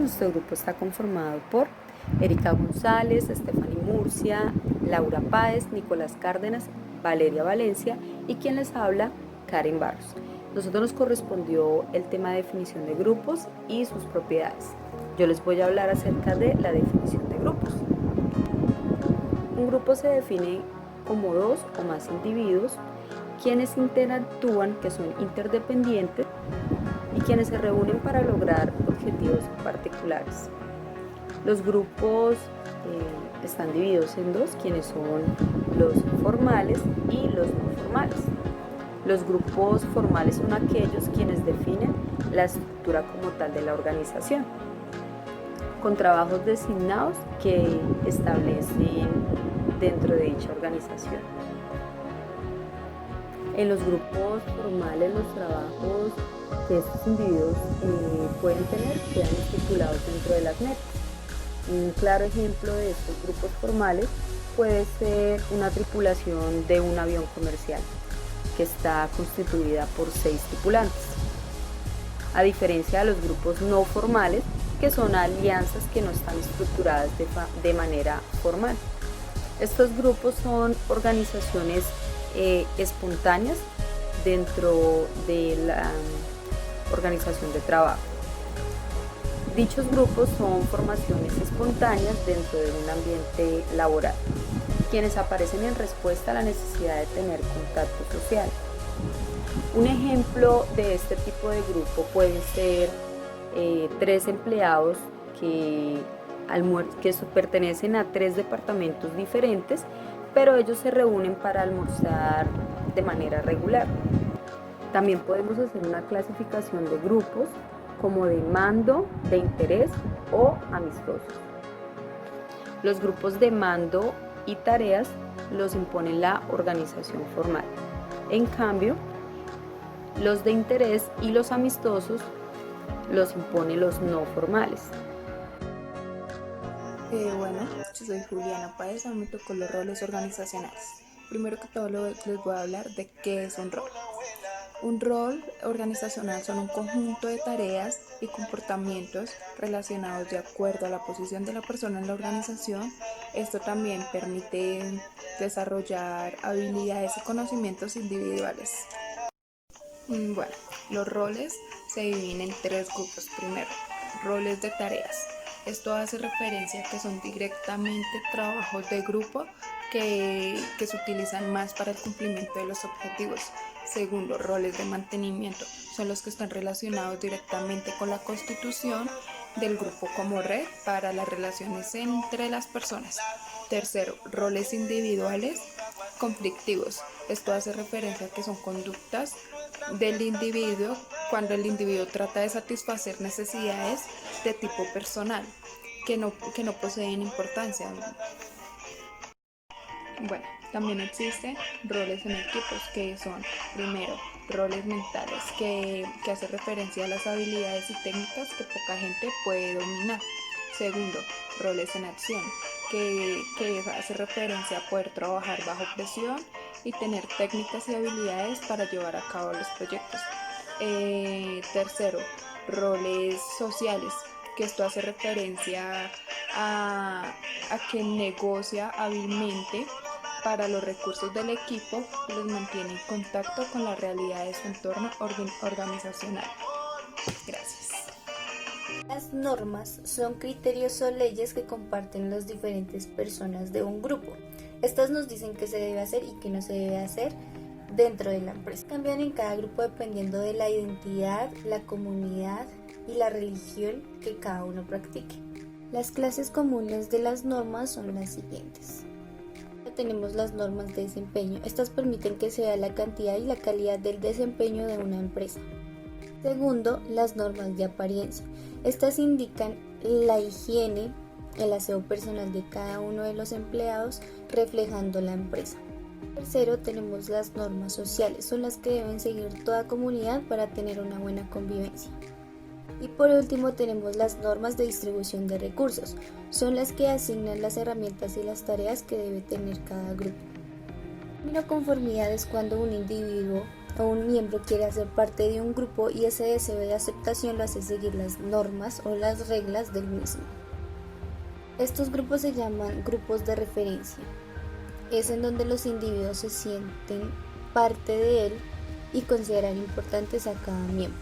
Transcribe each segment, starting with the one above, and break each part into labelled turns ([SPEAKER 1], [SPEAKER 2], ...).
[SPEAKER 1] nuestro grupo está conformado por Erika González, Stephanie Murcia, Laura Páez, Nicolás Cárdenas, Valeria Valencia y quien les habla, Karen Barros. Nosotros nos correspondió el tema de definición de grupos y sus propiedades. Yo les voy a hablar acerca de la definición de grupos. Un grupo se define como dos o más individuos quienes interactúan, que son interdependientes y quienes se reúnen para lograr objetivos particulares. Los grupos están divididos en dos, quienes son los formales y los no formales. Los grupos formales son aquellos quienes definen la estructura como tal de la organización, con trabajos designados que establecen dentro de dicha organización. En los grupos formales, los trabajos que estos individuos pueden tener quedan estipulados dentro de las metas. Un claro ejemplo de estos grupos formales puede ser una tripulación de un avión comercial, que está constituida por 6 tripulantes, a diferencia de los grupos no formales, que son alianzas que no están estructuradas de manera formal. Estos grupos son organizaciones espontáneas dentro de la organización de trabajo. Dichos grupos son formaciones espontáneas dentro de un ambiente laboral, quienes aparecen en respuesta a la necesidad de tener contacto social. Un ejemplo de este tipo de grupo puede ser 3 empleados que pertenecen a 3 departamentos diferentes, pero ellos se reúnen para almorzar de manera regular. También podemos hacer una clasificación de grupos como de mando, de interés o amistosos. Los grupos de mando y tareas los impone la organización formal. En cambio, los de interés y los amistosos los impone los no formales.
[SPEAKER 2] Bueno, yo soy Juliana Páez, a mí me tocó los roles organizacionales. Primero que todo les voy a hablar de qué es un rol. Un rol organizacional son un conjunto de tareas y comportamientos relacionados de acuerdo a la posición de la persona en la organización. Esto también permite desarrollar habilidades y conocimientos individuales. Bueno, los roles se dividen en 3 grupos. Primero, roles de tareas. Esto hace referencia a que son directamente trabajos de grupo que se utilizan más para el cumplimiento de los objetivos. Segundo, roles de mantenimiento. Son los que están relacionados directamente con la constitución del grupo como red para las relaciones entre las personas. Tercero, roles individuales conflictivos. Esto hace referencia a que son conductas del individuo cuando el individuo trata de satisfacer necesidades de tipo personal que no poseen importancia. Bueno, también existen roles en equipos que son, primero, roles mentales que hace referencia a las habilidades y técnicas que poca gente puede dominar. Segundo, roles en acción que hace referencia a poder trabajar bajo presión y tener técnicas y habilidades para llevar a cabo los proyectos. Tercero, roles sociales, que esto hace referencia a quien negocia hábilmente para los recursos del equipo y los mantiene en contacto con la realidad de su entorno organizacional. Gracias.
[SPEAKER 3] Las normas son criterios o leyes que comparten las diferentes personas de un grupo. Estas nos dicen qué se debe hacer y qué no se debe hacer dentro de la empresa. Cambian en cada grupo dependiendo de la identidad, la comunidad y la religión que cada uno practique. Las clases comunes de las normas son las siguientes. Tenemos las normas de desempeño. Estas permiten que se vea la cantidad y la calidad del desempeño de una empresa. Segundo, las normas de apariencia. Estas indican la higiene, el aseo personal de cada uno de los empleados, reflejando la empresa. Tercero, tenemos las normas sociales. Son las que deben seguir toda comunidad para tener una buena convivencia. Y por último tenemos las normas de distribución de recursos. Son las que asignan las herramientas y las tareas que debe tener cada grupo. La conformidad es cuando un individuo o un miembro quiere hacer parte de un grupo y ese deseo de aceptación lo hace seguir las normas o las reglas del mismo. Estos grupos se llaman grupos de referencia. Es en donde los individuos se sienten parte de él y consideran importantes a cada miembro.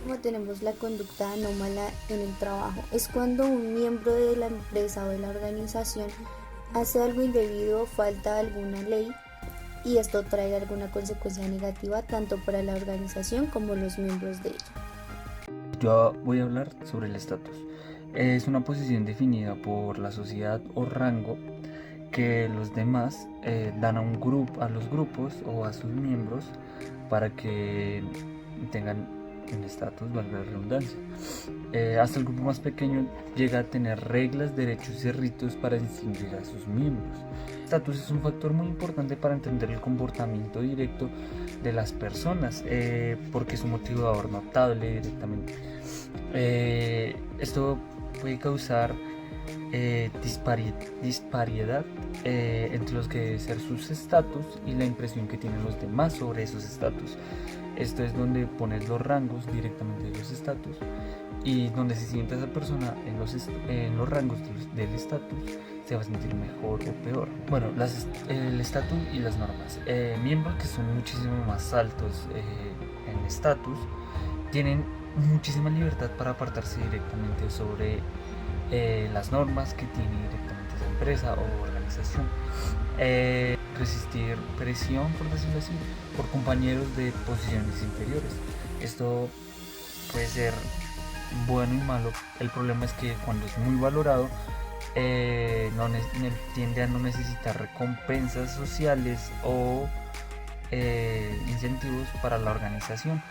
[SPEAKER 3] Como tenemos la conducta anómala en el trabajo, es cuando un miembro de la empresa o de la organización hace algo indebido o falta alguna ley y esto trae alguna consecuencia negativa tanto para la organización como los miembros de ella.
[SPEAKER 4] Yo voy a hablar sobre el estatus. Es una posición definida por la sociedad o rango que los demás dan a los grupos o a sus miembros para que tengan un estatus, valga la redundancia. Hasta el grupo más pequeño llega a tener reglas, derechos y ritos para distinguir a sus miembros. El estatus es un factor muy importante para entender el comportamiento directo de las personas, porque es un motivador notable directamente. Esto puede causar disparidad entre los que debe ser sus estatus y la impresión que tienen los demás sobre esos estatus. Esto es donde pones los rangos directamente de los estatus y donde se sienta esa persona en los rangos del estatus se va a sentir mejor o peor. Bueno, el estatus y las normas. Miembros que son muchísimo más altos en estatus tienen muchísima libertad para apartarse directamente sobre las normas que tiene directamente esa empresa o organización. Resistir presión, por decirlo así, por compañeros de posiciones inferiores. Esto puede ser bueno y malo. El problema es que cuando es muy valorado tiende a no necesitar recompensas sociales o incentivos para la organización.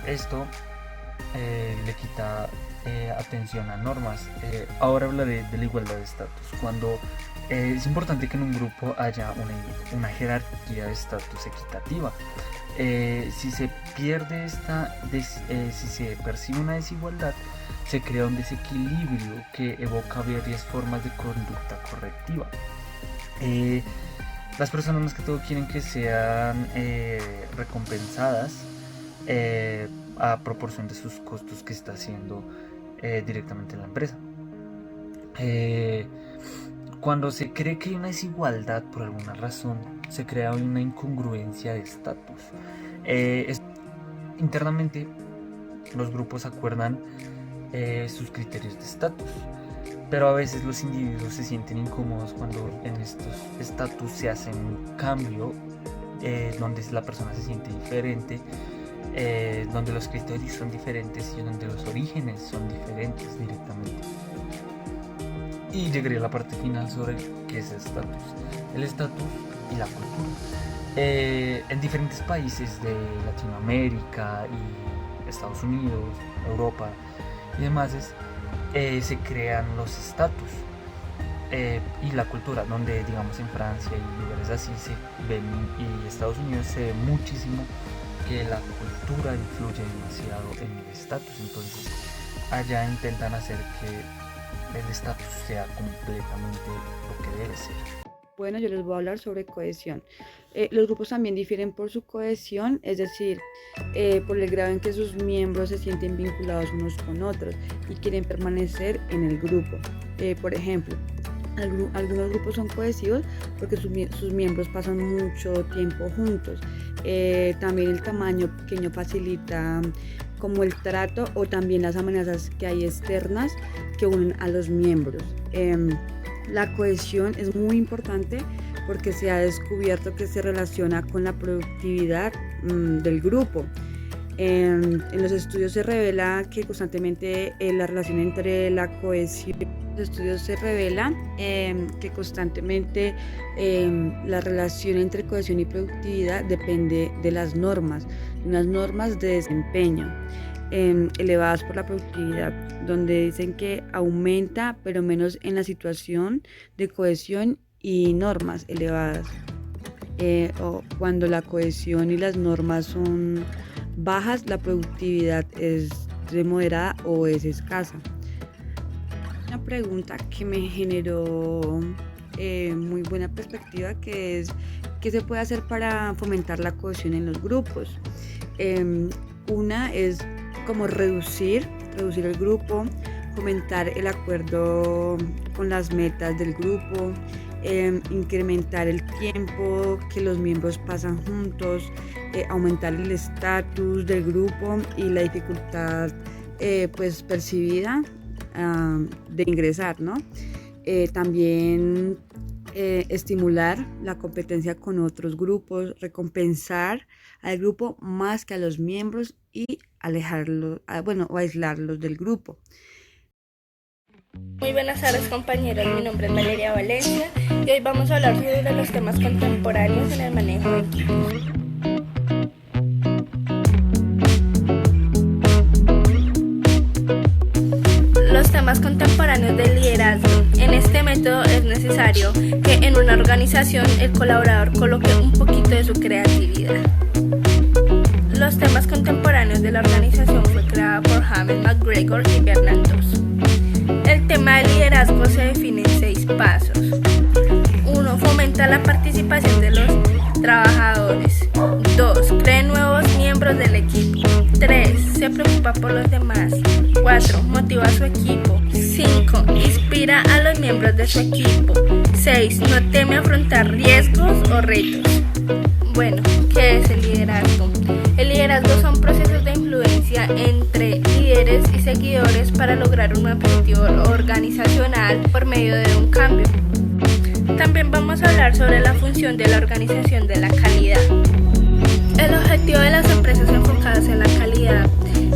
[SPEAKER 4] Esto le quita atención a normas. Ahora hablaré de la igualdad de estatus. Cuando es importante que en un grupo haya una jerarquía de estatus equitativa. Si se pierde si se percibe una desigualdad, se crea un desequilibrio que evoca varias formas de conducta correctiva. Las personas más que todo quieren que sean recompensadas a proporción de sus costos que está haciendo directamente la empresa. Cuando se cree que hay una desigualdad por alguna razón, se crea una incongruencia de estatus. Internamente, los grupos acuerdan sus criterios de estatus, pero a veces los individuos se sienten incómodos cuando en estos estatus se hace un cambio donde la persona se siente diferente, donde los criterios son diferentes y donde los orígenes son diferentes directamente. Y llegaría a la parte final sobre qué es el estatus y la cultura. En diferentes países de Latinoamérica y Estados Unidos, Europa y demás se crean los estatus y la cultura, donde digamos en Francia y lugares así se ven, y Estados Unidos se ve muchísimo que la cultura influye demasiado en el estatus. Entonces allá intentan hacer que el estatus sea completamente lo que debe ser.
[SPEAKER 5] Bueno, yo les voy a hablar sobre cohesión. Los grupos también difieren por su cohesión, es decir, por el grado en que sus miembros se sienten vinculados unos con otros y quieren permanecer en el grupo. Por ejemplo, algunos grupos son cohesivos porque sus miembros pasan mucho tiempo juntos. También el tamaño pequeño facilita como el trato o también las amenazas que hay externas que unen a los miembros. La cohesión es muy importante porque se ha descubierto que se relaciona con la productividad del grupo. En los estudios se revela que constantemente la relación entre la cohesión, los estudios se revelan que constantemente la relación entre cohesión y productividad depende de las normas, unas normas de desempeño elevadas por la productividad, donde dicen que aumenta, pero menos en la situación de cohesión y normas elevadas. O cuando la cohesión y las normas son bajas, la productividad es moderada o es escasa. Una pregunta que me generó muy buena perspectiva, que es ¿qué se puede hacer para fomentar la cohesión en los grupos? Una es como reducir el grupo, fomentar el acuerdo con las metas del grupo, incrementar el tiempo que los miembros pasan juntos, aumentar el estatus del grupo y la dificultad pues percibida de ingresar, ¿no? También estimular la competencia con otros grupos, recompensar al grupo más que a los miembros y alejarlos, o aislarlos del grupo.
[SPEAKER 6] Muy buenas tardes, compañeros, mi nombre es Valeria Valencia y hoy vamos a hablar sobre los temas contemporáneos en el manejo de equipos. Los temas contemporáneos del liderazgo. En este método es necesario que en una organización el colaborador coloque un poquito de su creatividad. Los temas contemporáneos de la organización fue creada por James McGregor y Bernard Doss. El tema del liderazgo se define en 6 pasos. 1. Fomenta la participación de los trabajadores. 2. Cree nuevos miembros del equipo. 3. Se preocupa por los demás. 4. Motiva a su equipo. 5. Inspira a los miembros de su equipo. 6. No teme afrontar riesgos o retos. Bueno, ¿qué es el liderazgo? El liderazgo son procesos de influencia entre líderes y seguidores para lograr un objetivo organizacional por medio de un cambio. También vamos a hablar sobre la función de la organización de la calidad. El objetivo de las empresas enfocadas en la calidad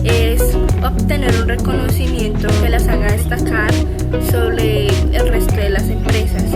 [SPEAKER 6] es obtener un reconocimiento que las haga destacar sobre el resto de las empresas.